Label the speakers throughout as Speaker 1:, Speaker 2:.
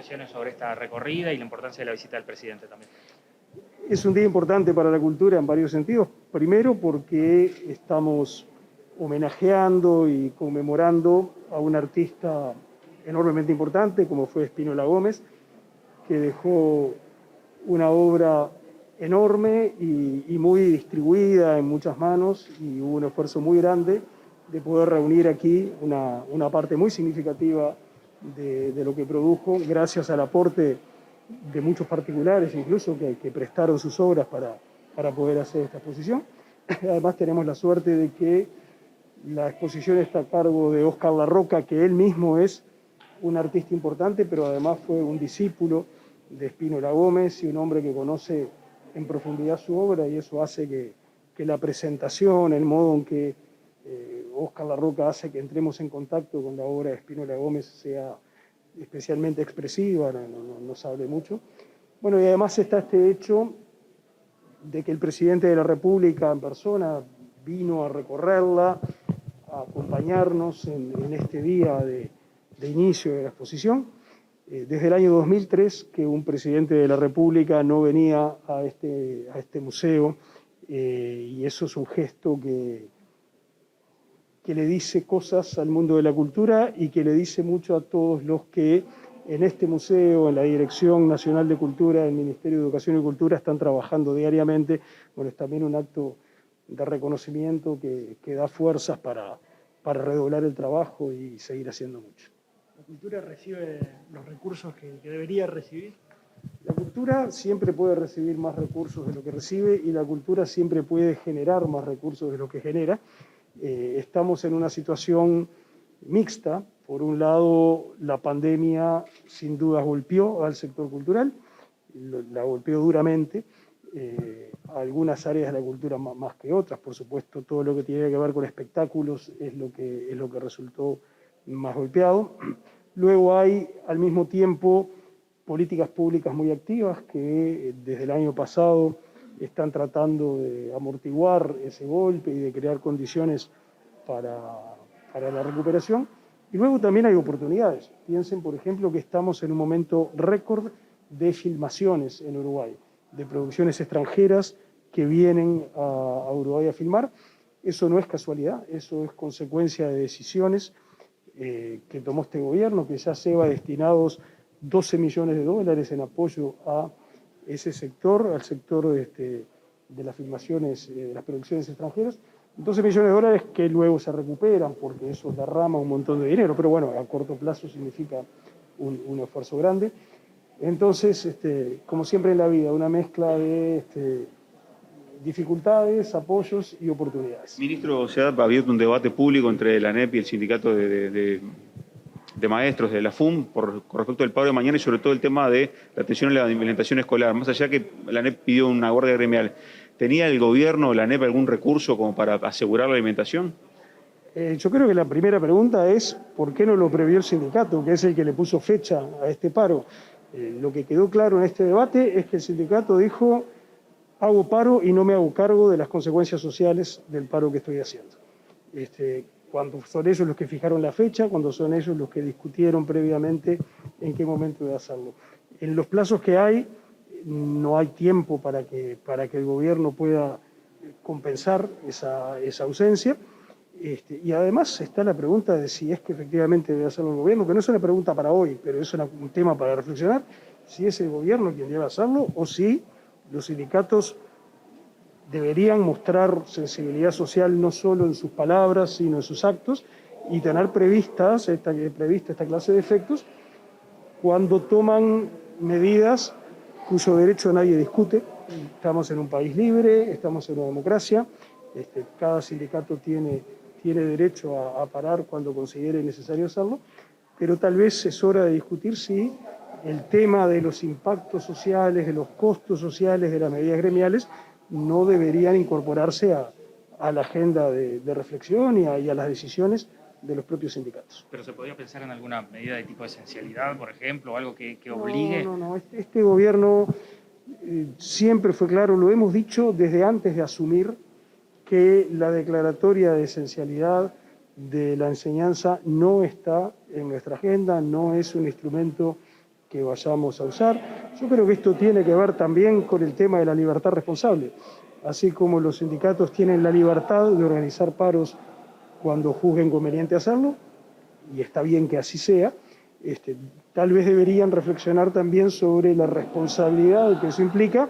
Speaker 1: impresiones sobre esta recorrida y la importancia de la visita del presidente también.
Speaker 2: Es un día importante para la cultura en varios sentidos. Primero, porque estamos homenajeando y conmemorando a un artista enormemente importante, como fue Spínola Gómez, que dejó una obra enorme y muy distribuida en muchas manos, y hubo un esfuerzo muy grande de poder reunir aquí una parte muy significativa de lo que produjo, gracias al aporte de muchos particulares, incluso que prestaron sus obras para poder hacer esta exposición. Además tenemos la suerte de que la exposición está a cargo de Óscar Larroca, que él mismo es un artista importante, pero además fue un discípulo de Spínola Gómez y un hombre que conoce en profundidad su obra, y eso hace que la presentación, el modo en que Óscar Larroca hace que entremos en contacto con la obra de Spínola Gómez sea especialmente expresiva, nos hable mucho. Bueno, y además está este hecho de que el presidente de la República en persona vino a recorrerla, a acompañarnos en este día de inicio de la exposición. Desde el año 2003 que un presidente de la República no venía a este museo, y eso es un gesto que le dice cosas al mundo de la cultura y que le dice mucho a todos los que en este museo, en la Dirección Nacional de Cultura, del Ministerio de Educación y Cultura, están trabajando diariamente. Bueno, es también un acto de reconocimiento que da fuerzas para redoblar el trabajo y seguir haciendo mucho.
Speaker 3: ¿La cultura recibe los recursos que debería recibir?
Speaker 2: La cultura siempre puede recibir más recursos de lo que recibe, y la cultura siempre puede generar más recursos de lo que genera. Estamos en una situación mixta. Por un lado, la pandemia sin duda golpeó al sector cultural, la golpeó duramente, algunas áreas de la cultura más que otras. Por supuesto, todo lo que tiene que ver con espectáculos es lo que resultó más golpeado. Luego hay, al mismo tiempo, políticas públicas muy activas que desde el año pasado están tratando de amortiguar ese golpe y de crear condiciones para la recuperación. Y luego también hay oportunidades. Piensen, por ejemplo, que estamos en un momento récord de filmaciones en Uruguay, de producciones extranjeras que vienen a Uruguay a filmar. Eso no es casualidad, eso es consecuencia de decisiones que tomó este gobierno, que ya lleva destinados 12 millones de dólares en apoyo a ese sector, al sector de las filmaciones, de las producciones extranjeras. 12 millones de dólares que luego se recuperan, porque eso derrama un montón de dinero, pero bueno, a corto plazo significa un esfuerzo grande. Entonces, como siempre en la vida, una mezcla de dificultades, apoyos y oportunidades.
Speaker 4: Ministro, se ha abierto un debate público entre la ANEP y el sindicato de maestros de la FUM con respecto al paro de mañana y sobre todo el tema de la atención a la alimentación escolar. Más allá que la ANEP pidió una guardia gremial, ¿tenía el gobierno o la ANEP algún recurso como para asegurar la alimentación?
Speaker 2: Yo creo que la primera pregunta es ¿por qué no lo previó el sindicato, que es el que le puso fecha a este paro? Lo que quedó claro en este debate es que el sindicato dijo: hago paro y no me hago cargo de las consecuencias sociales del paro que estoy haciendo. Cuando son ellos los que fijaron la fecha, cuando son ellos los que discutieron previamente en qué momento de hacerlo. En los plazos que hay, no hay tiempo para que el gobierno pueda compensar esa ausencia. Y además está la pregunta de si es que efectivamente debe hacerlo el gobierno, que no es una pregunta para hoy, pero es un tema para reflexionar, si es el gobierno quien debe hacerlo o si los sindicatos deberían mostrar sensibilidad social no solo en sus palabras, sino en sus actos, y tener prevista esta clase de efectos cuando toman medidas cuyo derecho nadie discute. Estamos en un país libre, estamos en una democracia, cada sindicato tiene derecho a parar cuando considere necesario hacerlo, pero tal vez es hora de discutir si el tema de los impactos sociales, de los costos sociales de las medidas gremiales no deberían incorporarse a la agenda de reflexión y a las decisiones de los propios sindicatos.
Speaker 1: ¿Pero se podría pensar en alguna medida de tipo de esencialidad, por ejemplo, algo que obligue?
Speaker 2: No. Este gobierno siempre fue claro, lo hemos dicho desde antes de asumir, que la declaratoria de esencialidad de la enseñanza no está en nuestra agenda, no es un instrumento que vayamos a usar. Yo creo que esto tiene que ver también con el tema de la libertad responsable, así como los sindicatos tienen la libertad de organizar paros cuando juzguen conveniente hacerlo, y está bien que así sea. Tal vez deberían reflexionar también sobre la responsabilidad que eso implica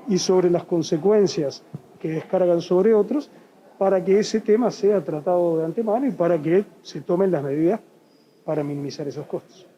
Speaker 2: y sobre las consecuencias que descargan sobre otros, para que ese tema sea tratado de antemano y para que se tomen las medidas para minimizar esos costos.